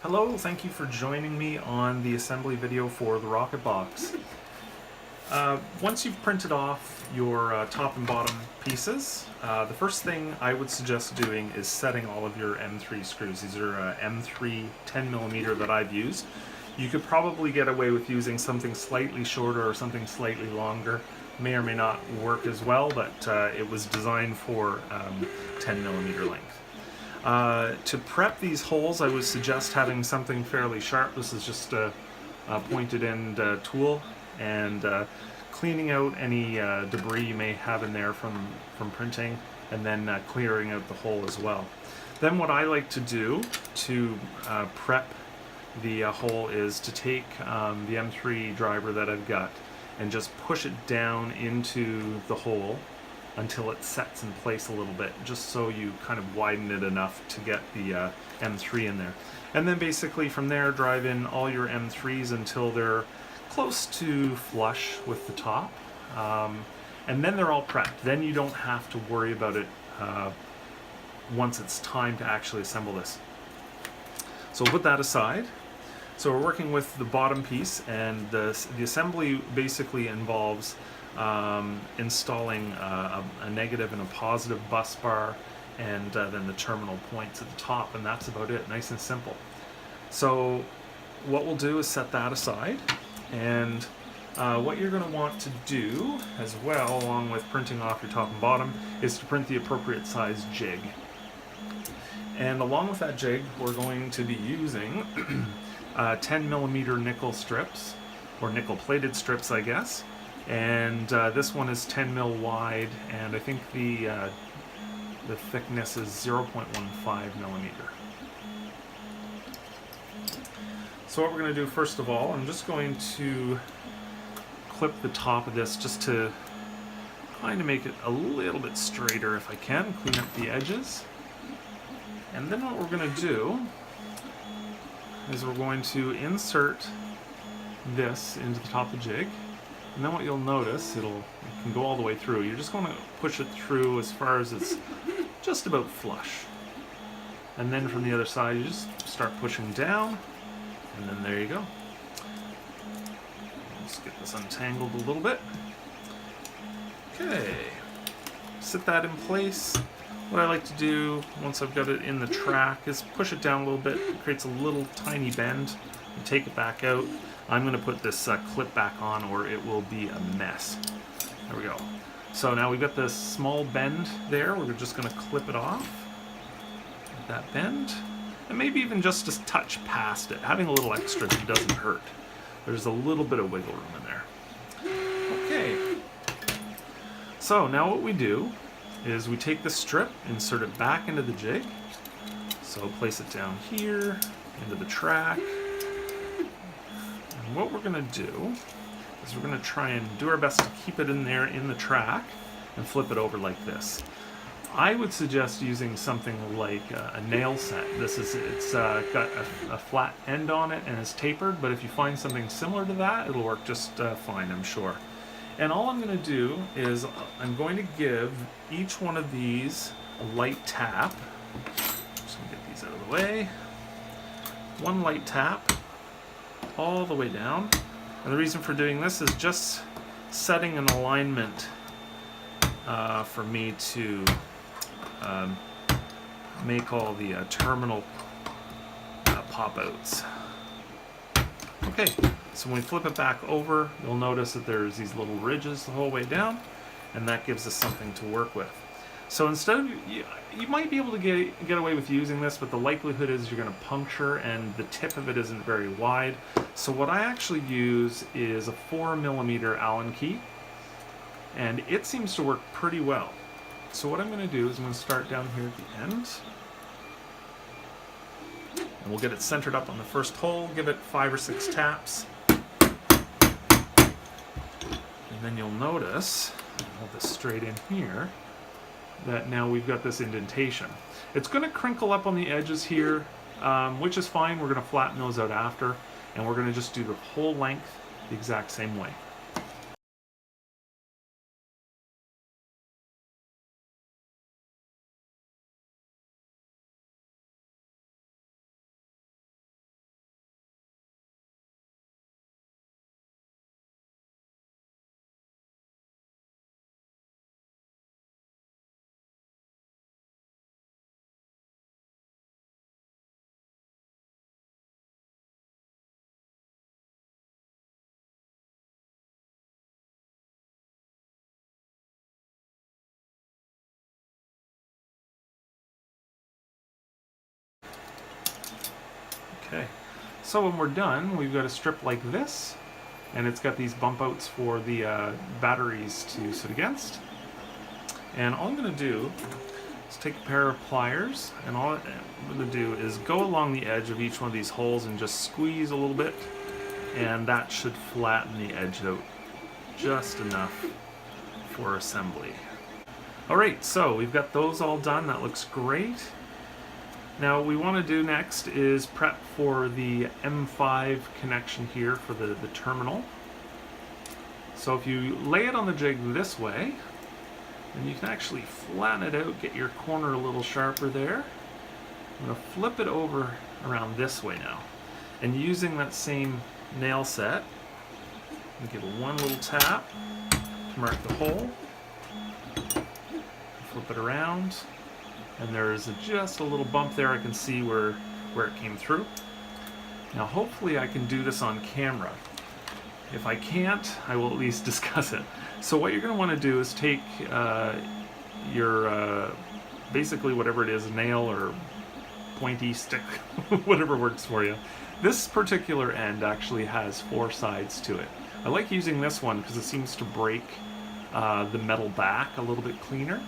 Hello, thank you for joining me on the assembly video for the Rocket Box. Once you've printed off your top and bottom pieces, the first thing I would suggest doing is setting all of your M3 screws. These are M3 10mm that I've used. You could probably get away with using something slightly shorter or something slightly longer. May or may not work as well, but it was designed for 10mm length. To prep these holes, I would suggest having something fairly sharp. This is just a pointed end tool, and cleaning out any debris you may have in there from printing, and then clearing out the hole as well. Then what I like to do to prep the hole is to take the M3 driver that I've got and just push it down into the hole until it sets in place a little bit, just so you kind of widen it enough to get the M3 in there. And then basically from there, drive in all your M3s until they're close to flush with the top. And then they're all prepped. Then you don't have to worry about it once it's time to actually assemble this. So we'll put that aside. So we're working with the bottom piece, and the assembly basically involves installing a negative and a positive bus bar, and then the terminal points at the top, and that's about it. Nice and simple. So what we'll do is set that aside, and what you're going to want to do as well, along with printing off your top and bottom, is to print the appropriate size jig. And along with that jig, we're going to be using 10mm nickel strips, or nickel plated strips, I guess. And this one is 10 mil wide, and I think the thickness is 0.15mm. So what we're going to do first of all, I'm just going to clip the top of this just to kind of make it a little bit straighter if I can, clean up the edges. And then what we're going to do is we're going to insert this into the top of the jig. And then what you'll notice, it can go all the way through. You're just going to push it through as far as it's just about flush. And then from the other side, you just start pushing down, and then there you go. Let's get this untangled a little bit. Okay, set that in place. What I like to do, once I've got it in the track, is push it down a little bit. It creates a little tiny bend, and take it back out. I'm going to put this clip back on, or it will be a mess. There we go. So now we've got this small bend there. We're just going to clip it off. That bend. And maybe even just a touch past it. Having a little extra doesn't hurt. There's a little bit of wiggle room in there. Okay. So now what we do is we take the strip, insert it back into the jig. So place it down here, into the track. And what we're going to do is we're going to try and do our best to keep it in there in the track and flip it over like this. I would suggest using something like a nail set. It's got a flat end on it and is tapered, but if you find something similar to that, it'll work just fine, I'm sure. And all I'm going to do is I'm going to give each one of these a light tap. Just going to get these out of the way. One light tap all the way down. And the reason for doing this is just setting an alignment for me to make all the terminal pop-outs. Okay, so when we flip it back over, you'll notice that there's these little ridges the whole way down, and that gives us something to work with. So instead of, you might be able to get away with using this, but the likelihood is you're going to puncture, and the tip of it isn't very wide. So what I actually use is a 4mm Allen key, and it seems to work pretty well. So what I'm going to do is I'm going to start down here at the end. And we'll get it centered up on the first hole, give it 5 or 6 taps. And then you'll notice, I'll hold this straight in here, that now we've got this indentation. It's going to crinkle up on the edges here, which is fine. We're going to flatten those out after, and we're going to just do the whole length the exact same way. Okay, so when we're done, we've got a strip like this, and it's got these bump outs for the batteries to sit against. And all I'm going to do is take a pair of pliers, and all I'm going to do is go along the edge of each one of these holes and just squeeze a little bit, and that should flatten the edge out just enough for assembly. Alright, so we've got those all done. That looks great. Now what we want to do next is prep for the M5 connection here for the terminal. So if you lay it on the jig this way, then you can actually flatten it out, get your corner a little sharper there. I'm going to flip it over around this way now. And using that same nail set, give it one little tap to mark the hole. Flip it around, and there's just a little bump there. I can see where it came through. Now hopefully I can do this on camera. If I can't, I will at least discuss it. So what you're going to want to do is take your basically whatever it is, a nail or pointy stick, whatever works for you. This particular end actually has 4 sides to it. I like using this one because it seems to break the metal back a little bit cleaner.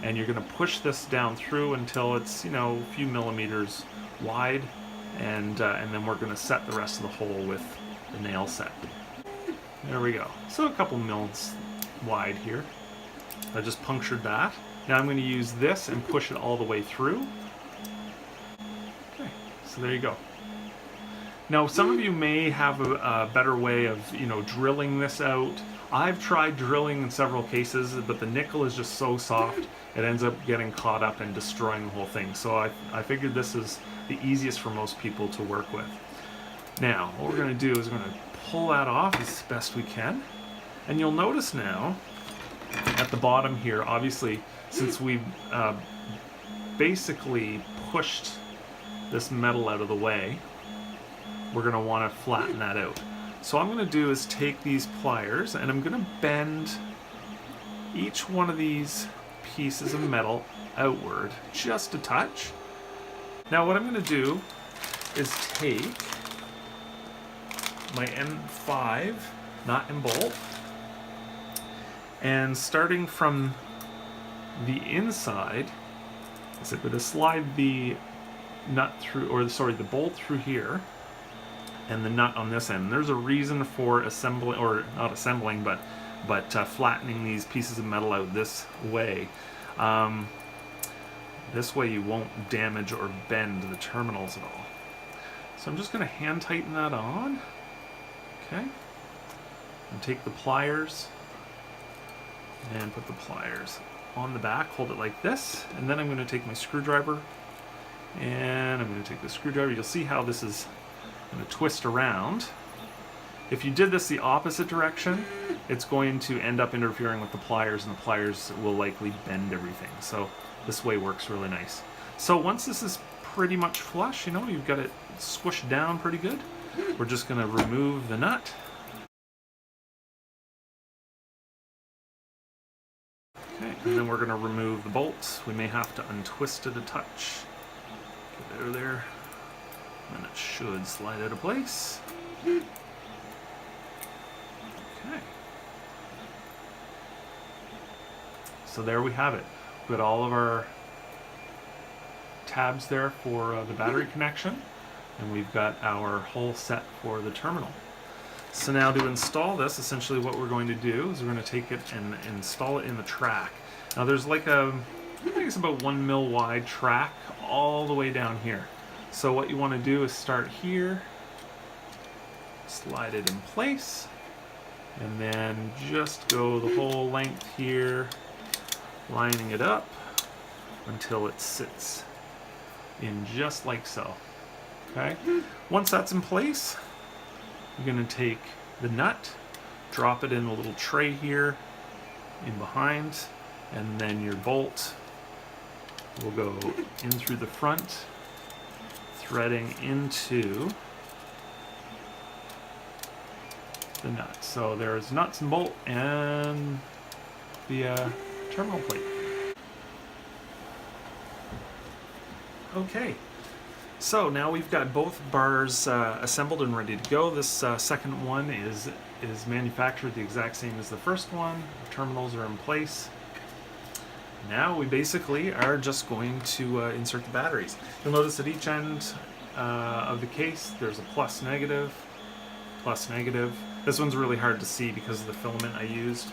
And you're going to push this down through until it's, you know, a few millimeters wide, and then we're going to set the rest of the hole with the nail set. There we go. So a couple mils wide here. I just punctured that. Now I'm going to use this and push it all the way through. Okay, so there you go. Now some of you may have a better way of, you know, drilling this out. I've tried drilling in several cases, but the nickel is just so soft, it ends up getting caught up and destroying the whole thing. So I figured this is the easiest for most people to work with. Now, what we're going to do is we're going to pull that off as best we can. And you'll notice now, at the bottom here, obviously, since we've basically pushed this metal out of the way, we're going to want to flatten that out. So what I'm going to do is take these pliers and I'm going to bend each one of these pieces of metal outward just a touch. Now what I'm going to do is take my M5 nut and bolt, and starting from the inside, I'm going to slide the nut through, or sorry, the bolt through here, and the nut on this end. There's a reason for assembling, or not assembling, but flattening these pieces of metal out this way. This way you won't damage or bend the terminals at all. So I'm just going to hand tighten that on. Okay. And take the pliers and put the pliers on the back, hold it like this, and then I'm going to take my screwdriver and I'm going to take the screwdriver. You'll see how this is going to twist around. If you did this the opposite direction, it's going to end up interfering with the pliers, and the pliers will likely bend everything. So this way works really nice. So once this is pretty much flush, you know, you've got it squished down pretty good, we're just going to remove the nut. Okay, and then we're going to remove the bolts. We may have to untwist it a touch. Get it out of there. And it should slide out of place. Okay. So there we have it. We've got all of our tabs there for the battery connection, and we've got our hole set for the terminal. So now to install this, essentially what we're going to do is we're going to take it and install it in the track. Now there's like I think it's about 1 mil wide track all the way down here. So what you want to do is start here, slide it in place, and then just go the whole length here, lining it up until it sits in just like so. Okay? Once that's in place, you're going to take the nut, drop it in a little tray here in behind, and then your bolt will go in through the front, threading into the nut. So there's nuts and bolt and the terminal plate. Okay, So now we've got both bars assembled and ready to go. This second one is manufactured the exact same as the first one. The terminals are in place. Now we basically are just going to insert the batteries. You'll notice at each end of the case there's a plus negative. This one's really hard to see because of the filament I used.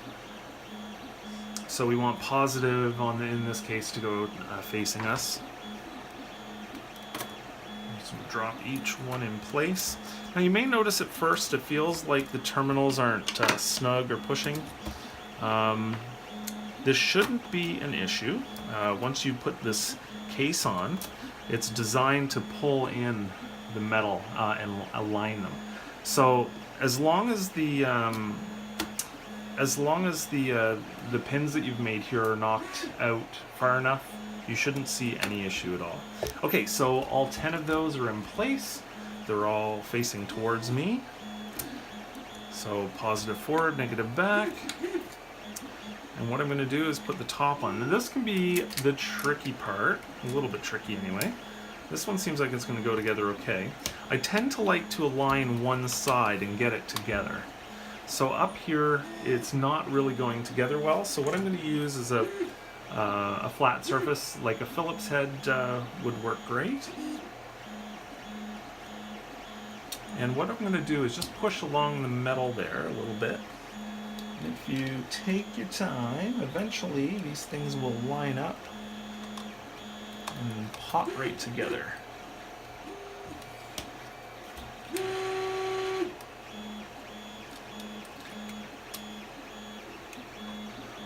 So we want positive in this case to go facing us. So drop each one in place. Now you may notice at first it feels like the terminals aren't snug or pushing. This shouldn't be an issue. Once you put this case on, it's designed to pull in the metal and align them. So as long as the pins that you've made here are knocked out far enough, you shouldn't see any issue at all. Okay, so all 10 of those are in place. They're all facing towards me. So positive forward, negative back. And what I'm going to do is put the top on. Now this can be the tricky part, a little bit tricky anyway. This one seems like it's going to go together okay. I tend to like to align one side and get it together. So up here, it's not really going together well. So what I'm going to use is a flat surface, like a Phillips head would work great. And what I'm going to do is just push along the metal there a little bit. If you take your time, eventually these things will line up and pop right together.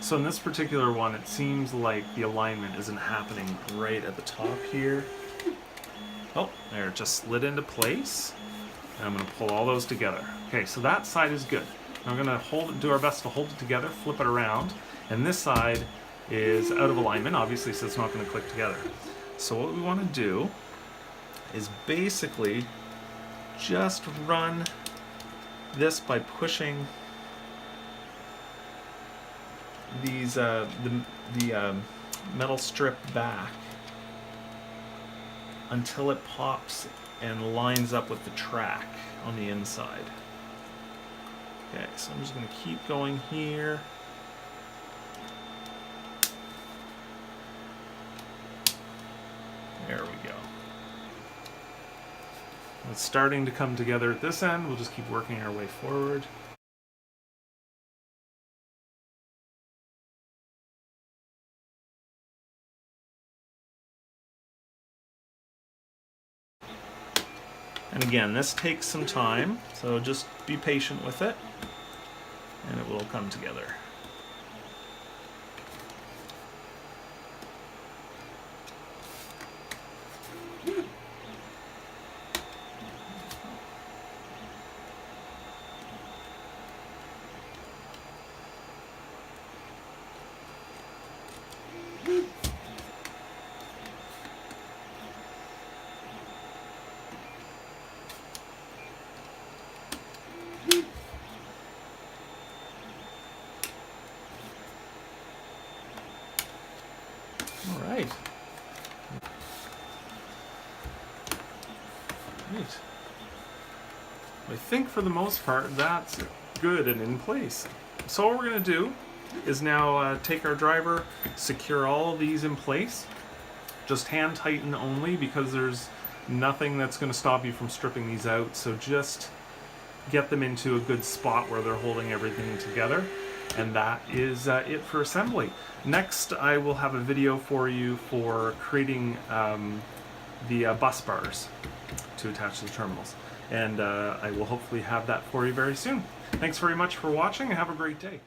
So in this particular one, it seems like the alignment isn't happening right at the top here. Oh, there, it just slid into place. And I'm going to pull all those together. Okay, so that side is good. Now we're going to do our best to hold it together, flip it around, and this side is out of alignment, obviously, so it's not going to click together. So what we want to do is basically just run this by pushing these the metal strip back until it pops and lines up with the track on the inside. Okay, so I'm just going to keep going here. There we go. It's starting to come together at this end. We'll just keep working our way forward. And again, this takes some time, so just be patient with it, and it will come together. All right. Great. I think for the most part that's good and in place. So what we're going to do is now take our driver, secure all of these in place. Just hand tighten only because there's nothing that's going to stop you from stripping these out. So just get them into a good spot where they're holding everything together. And that is it for assembly. Next, I will have a video for you for creating the bus bars to attach to the terminals. And I will hopefully have that for you very soon. Thanks very much for watching and have a great day.